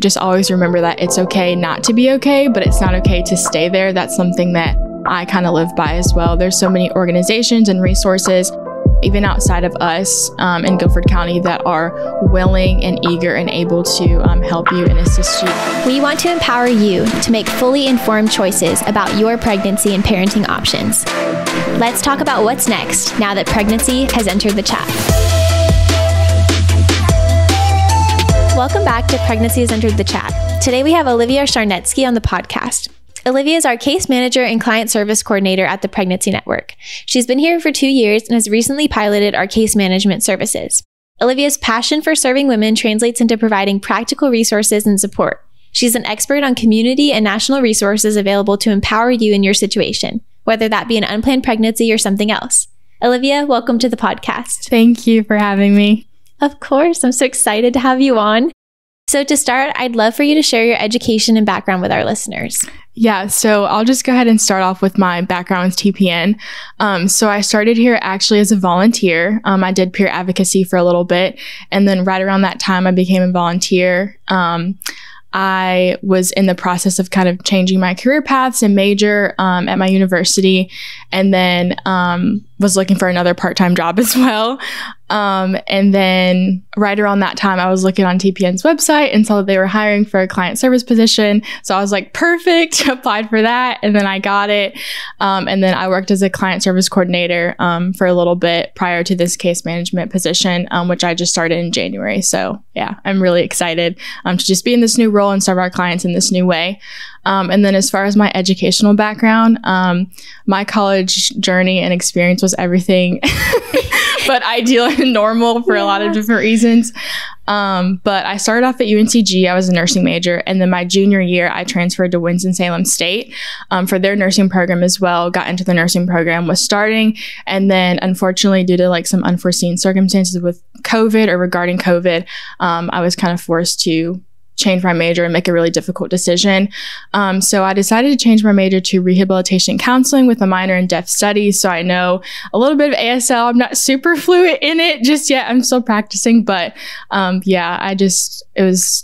just always remember that it's okay not to be okay, but it's not okay to stay there. That's something that I kind of live by as well. There's so many organizations and resources, even outside of us in Guilford County, that are willing and eager and able to help you and assist you. We want to empower you to make fully informed choices about your pregnancy and parenting options. Let's talk about what's next now that pregnancy has entered the chat. Welcome back to Pregnancy Has Entered the Chat. Today we have Olivia Charnetzky on the podcast. Olivia is our case manager and client service coordinator at the Pregnancy Network. She's been here for 2 years and has recently piloted our case management services. Olivia's passion for serving women translates into providing practical resources and support. She's an expert on community and national resources available to empower you in your situation, whether that be an unplanned pregnancy or something else. Olivia, welcome to the podcast. Thank you for having me. Of course, I'm so excited to have you on. So to start, I'd love for you to share your education and background with our listeners. Yeah, so I'll just go ahead and start off with my background with TPN. So I started here actually as a volunteer. I did peer advocacy for a little bit, and then right around that time I became a volunteer. I was in the process of kind of changing my career paths and major at my university, and then was looking for another part-time job as well. And then right around that time, I was looking on TPN's website and saw that they were hiring for a client service position. So I was like, perfect, applied for that. And then I got it. And then I worked as a client service coordinator for a little bit prior to this case management position, which I just started in January. So yeah, I'm really excited to just be in this new role and serve our clients in this new way. And then as far as my educational background, my college journey and experience was everything but ideal and normal for a lot of different reasons. But I started off at UNCG. I was a nursing major. And then my junior year, I transferred to Winston-Salem State for their nursing program as well. Got into the nursing program, was starting. And then unfortunately, due to like some unforeseen circumstances with COVID or regarding COVID, I was kind of forced to change my major and make a really difficult decision. So I decided to change my major to rehabilitation counseling with a minor in deaf studies. So I know a little bit of ASL. I'm not super fluent in it just yet. I'm still practicing, but yeah, it was,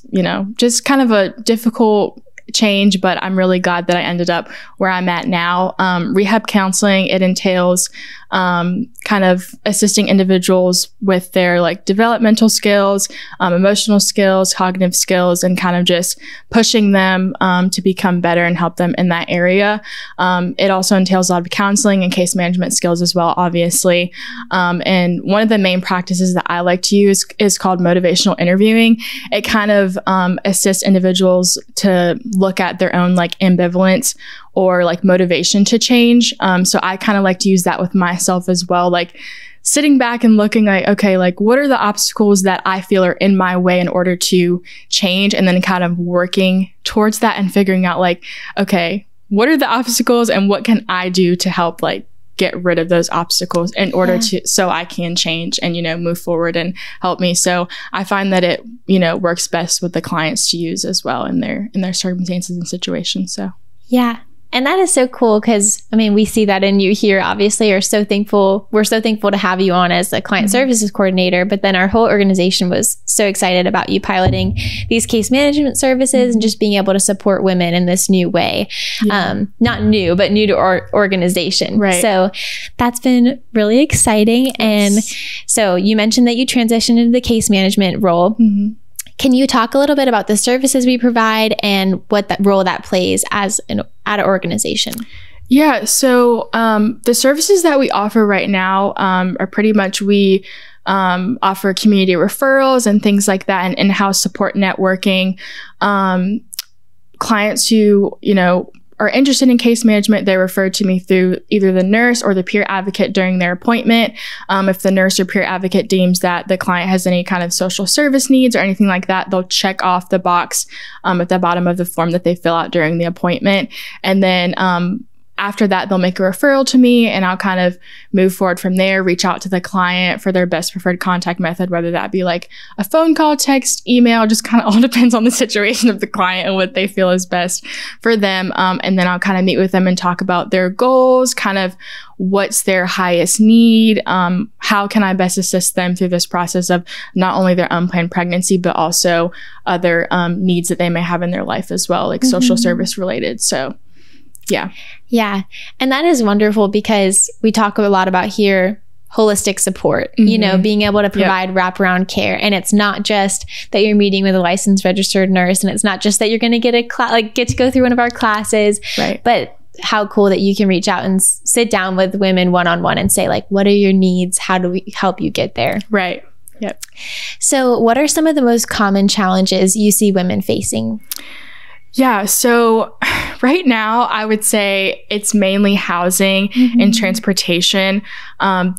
just kind of a difficult change, but I'm really glad that I ended up where I'm at now. Rehab counseling, it entails kind of assisting individuals with their like developmental skills, emotional skills, cognitive skills, and kind of just pushing them to become better and help them in that area. It also entails a lot of counseling and case management skills as well, obviously. And one of the main practices that I like to use is called motivational interviewing. It kind of assists individuals to look at their own like ambivalence or like motivation to change. So I kind of like to use that with myself as well. Like sitting back and looking like, okay, like what are the obstacles that I feel are in my way in order to change? And then kind of working towards that and figuring out like, okay, what are the obstacles and what can I do to help like get rid of those obstacles in order to, so I can change and, move forward and help me. So I find that it, works best with the clients to use as well in their circumstances and situations. So yeah. And that is so cool because, we see that in you here, obviously, we're so thankful to have you on as a client services coordinator, but then our whole organization was so excited about you piloting these case management services and just being able to support women in this new way. Yeah. Not new, but new to our organization. Right. So that's been really exciting. Yes. And so you mentioned that you transitioned into the case management role. Mm-hmm. Can you talk a little bit about the services we provide and what that role that plays at an organization? Yeah, so the services that we offer right now are pretty much we offer community referrals and things like that, and in-house support networking. Clients who, are interested in case management, they refer to me through either the nurse or the peer advocate during their appointment. If the nurse or peer advocate deems that the client has any kind of social service needs or anything like that, they'll check off the box at the bottom of the form that they fill out during the appointment. And then after that, they'll make a referral to me, and I'll kind of move forward from there, reach out to the client for their best preferred contact method, whether that be like a phone call, text, email, just kind of all depends on the situation of the client and what they feel is best for them. And then I'll kind of meet with them and talk about their goals, kind of what's their highest need, how can I best assist them through this process of not only their unplanned pregnancy, but also other needs that they may have in their life as well, like social service related. So yeah. Yeah. And that is wonderful because we talk a lot about here holistic support, you know, being able to provide wraparound care. And it's not just that you're meeting with a licensed registered nurse, and it's not just that you're going to get get to go through one of our classes, right? But how cool that you can reach out and sit down with women one-on-one and say, like, what are your needs? How do we help you get there? Right. Yep. So what are some of the most common challenges you see women facing? Yeah. So right now, I would say it's mainly housing and transportation.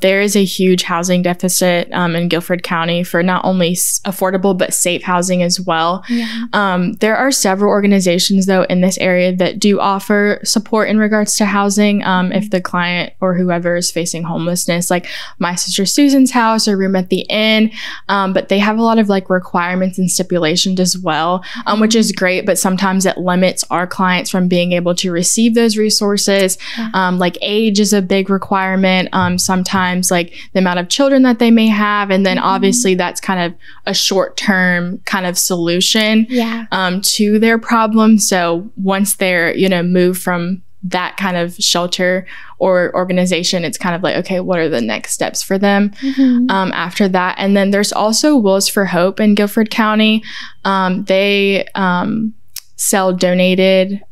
There is a huge housing deficit in Guilford County for not only affordable, but safe housing as well. Yeah. There are several organizations, though, in this area that do offer support in regards to housing if the client or whoever is facing homelessness, like My Sister Susan's House or Room at the Inn. But they have a lot of like requirements and stipulations as well, which is great. But sometimes it limits our clients from being able to receive those resources. Like age is a big requirement. Sometimes like the amount of children that they may have. And then obviously that's kind of a short-term kind of solution to their problem. So once they're, you know, moved from that kind of shelter or organization, it's kind of like, okay, what are the next steps for them after that? And then there's also Wheels for Hope in Guilford County. They sell donated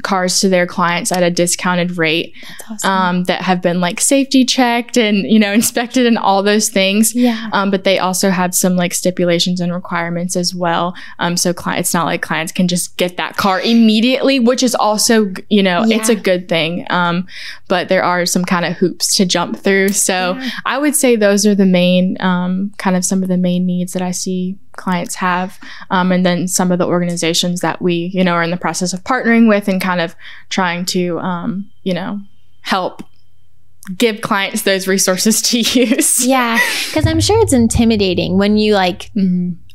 cars to their clients at a discounted rate. That's awesome. That have been like safety checked and, you know, inspected and all those things. Yeah. But they also have some like stipulations and requirements as well. So it's not like clients can just get that car immediately, which is also, you know, it's a good thing. But there are some kind of hoops to jump through. So I would say those are the main, kind of some of the main needs that I see clients have. And then some of the organizations that we, you know, are in the process of partnering with and kind of trying to, you know, help give clients those resources to use. Yeah. Because I'm sure it's intimidating when you like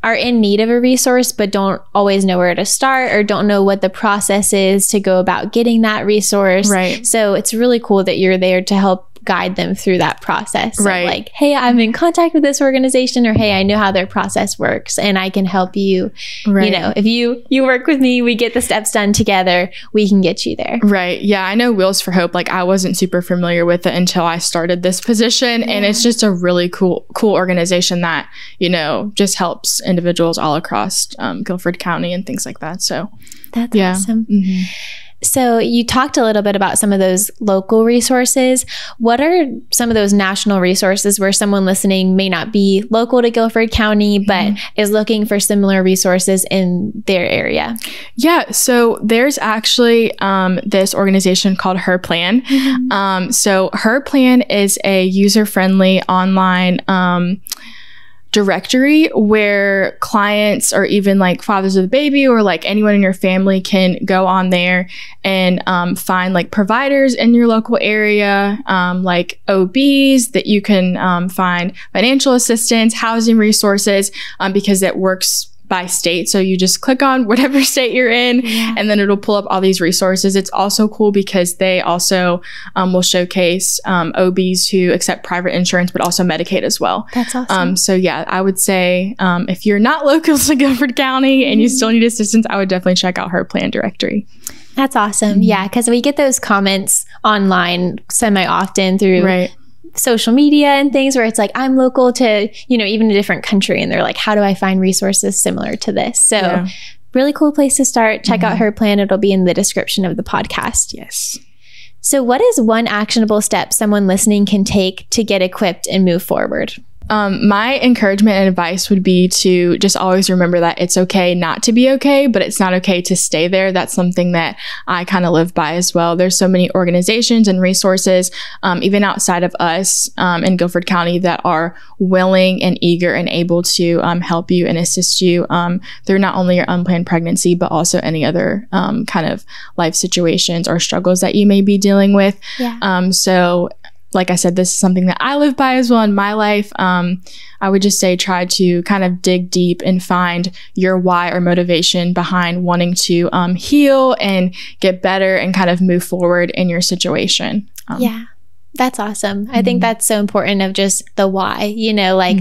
are in need of a resource, but don't always know where to start or don't know what the process is to go about getting that resource. Right. So it's really cool that you're there to help guide them through that process. Right. Like, hey, I'm in contact with this organization, or hey, I know how their process works and I can help you. Right. You know, if you work with me, we get the steps done together, we can get you there. Right. Yeah. I know Wheels for Hope, like I wasn't super familiar with it until I started this position. And it's just a really cool organization that, you know, just helps individuals all across Guilford County and things like that. So that's awesome. So you talked a little bit about some of those local resources. What are some of those national resources where someone listening may not be local to Guilford County, but is looking for similar resources in their area? Yeah, so there's actually this organization called Her Plan. So Her Plan is a user-friendly online directory where clients or even like fathers of the baby or like anyone in your family can go on there and find like providers in your local area, like OBs that you can find financial assistance, housing resources, because it works by state. So you just click on whatever state you're in and then it'll pull up all these resources. It's also cool because they also will showcase OBs who accept private insurance, but also Medicaid as well. That's awesome. So yeah, I would say if you're not local to Guilford County and you still need assistance, I would definitely check out Her Plan directory. That's awesome. Yeah, because we get those comments online semi-often through social media and things where it's like, I'm local to, you know, even a different country. And they're like, how do I find resources similar to this? So really cool place to start. Check out Her Plan. It'll be in the description of the podcast. Yes. So what is one actionable step someone listening can take to get equipped and move forward? My encouragement and advice would be to just always remember that it's okay not to be okay, but it's not okay to stay there. That's something that I kind of live by as well. There's so many organizations and resources, even outside of us in Guilford County, that are willing and eager and able to help you and assist you through not only your unplanned pregnancy, but also any other kind of life situations or struggles that you may be dealing with. Yeah. So like I said, this is something that I live by as well in my life. I would just say try to kind of dig deep and find your why or motivation behind wanting to heal and get better and kind of move forward in your situation. Yeah, that's awesome. I think that's so important, of just the why, you know, like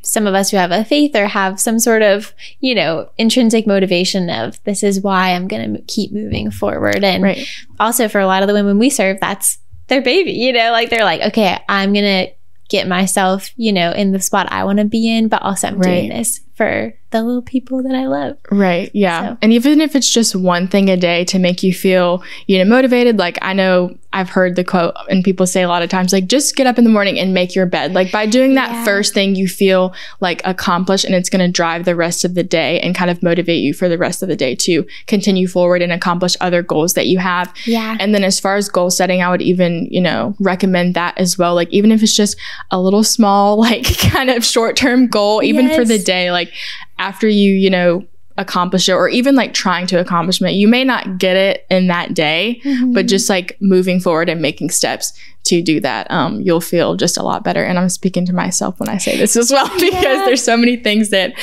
some of us who have a faith or have some sort of, you know, intrinsic motivation of this is why I'm going to keep moving forward. And also for a lot of the women we serve, that's their baby, you know, like they're like, okay, I'm going to get myself, you know, in the spot I want to be in, but also I'm doing this for the little people that I love. Right. Yeah. So. And even if it's just one thing a day to make you feel, you know, motivated, like I know I've heard the quote and people say a lot of times, like, just get up in the morning and make your bed. Like by doing that first thing, you feel like accomplished, and it's going to drive the rest of the day and kind of motivate you for the rest of the day to continue forward and accomplish other goals that you have. Yeah. And then as far as goal setting, I would even, you know, recommend that as well. Like even if it's just a little small, like kind of short-term goal, even for the day, like after you know, accomplish it, or even like trying to accomplish it, you may not get it in that day, but just like moving forward and making steps to do that, you'll feel just a lot better. And I'm speaking to myself when I say this as well, because there's so many things that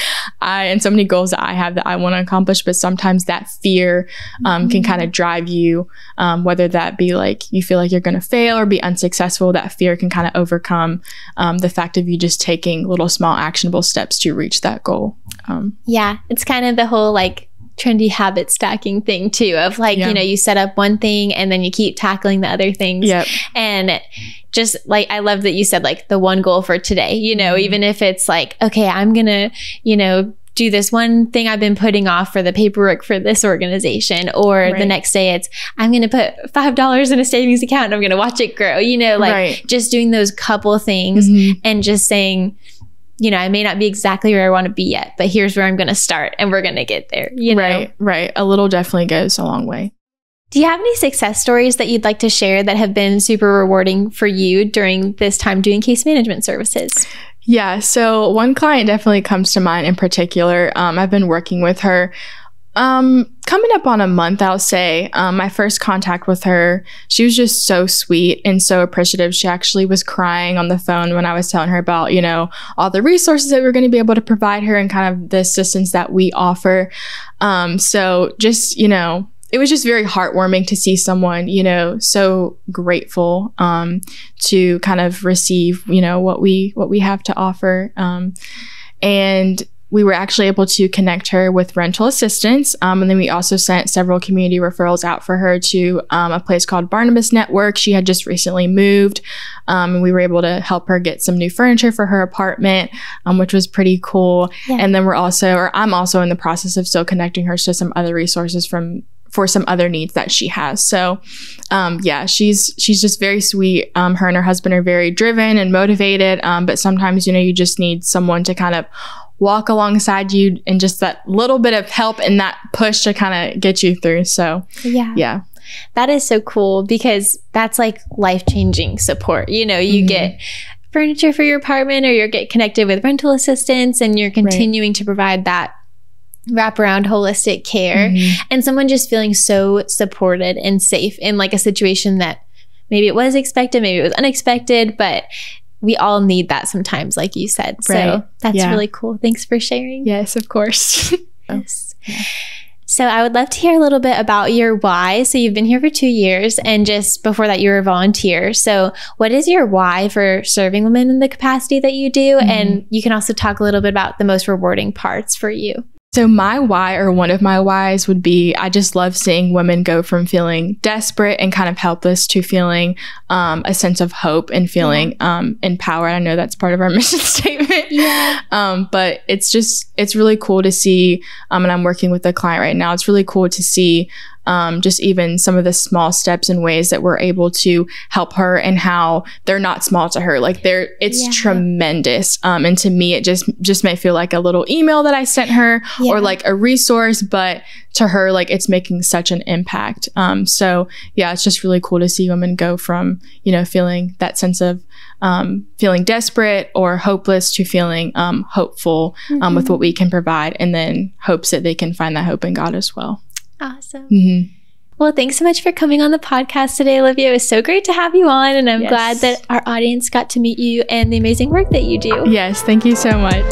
and so many goals that I have that I want to accomplish, but sometimes that fear can kind of drive you, whether that be like you feel like you're going to fail or be unsuccessful. That fear can kind of overcome the fact of you just taking little small actionable steps to reach that goal. Yeah, it's kind of the whole like trendy habit stacking thing too, of like, you know, you set up one thing and then you keep tackling the other things. And just like, I love that you said like the one goal for today, you know, even if it's like, okay, I'm gonna, you know, do this one thing I've been putting off for the paperwork for this organization, or the next day it's, I'm going to put $5 in a savings account and I'm going to watch it grow, you know, like just doing those couple things and just saying, you know, I may not be exactly where I want to be yet, but here's where I'm going to start and we're going to get there, you know? Right. A little definitely goes a long way. Do you have any success stories that you'd like to share that have been super rewarding for you during this time doing case management services? Yeah. So one client definitely comes to mind in particular. I've been working with her coming up on a month, I'll say. My first contact with her, she was just so sweet and so appreciative. She actually was crying on the phone when I was telling her about, you know, all the resources that we're going to be able to provide her and kind of the assistance that we offer. So just, you know, it was just very heartwarming to see someone, you know, so grateful to kind of receive, you know, what we have to offer. And we were actually able to connect her with rental assistance. And then we also sent several community referrals out for her to a place called Barnabas Network. She had just recently moved. And we were able to help her get some new furniture for her apartment, which was pretty cool. Yeah. And then I'm also in the process of still connecting her to some other resources for some other needs that she has. So, she's just very sweet. Her and her husband are very driven and motivated. But sometimes, you know, you just need someone to kind of walk alongside you and just that little bit of help and that push to kind of get you through. So, yeah. That is so cool, because that's like life-changing support. You know, you get furniture for your apartment, or you get connected with rental assistance, and you're continuing to provide that wraparound holistic care, and someone just feeling so supported and safe in like a situation that maybe it was expected, maybe it was unexpected, but we all need that sometimes, like you said. So that's really cool. Thanks for sharing. Yes, of course. Yes. So I would love to hear a little bit about your why. So you've been here for 2 years, and just before that you were a volunteer. So what is your why for serving women in the capacity that you do? And you can also talk a little bit about the most rewarding parts for you. So my why, or one of my whys, would be I just love seeing women go from feeling desperate and kind of helpless to feeling a sense of hope and feeling empowered. I know that's part of our mission statement. But it's really cool to see, and I'm working with a client right now. It's really cool to see just even some of the small steps and ways that we're able to help her, and how they're not small to her. Like it's tremendous. And to me, it just may feel like a little email that I sent her or like a resource, but to her, like it's making such an impact. So yeah, it's just really cool to see women go from, feeling that sense of feeling desperate or hopeless to feeling hopeful with what we can provide, and then hopes that they can find that hope in God as well. Awesome. Well, thanks so much for coming on the podcast today, Olivia. It was so great to have you on, and I'm glad that our audience got to meet you and the amazing work that you do. Yes, thank you so much.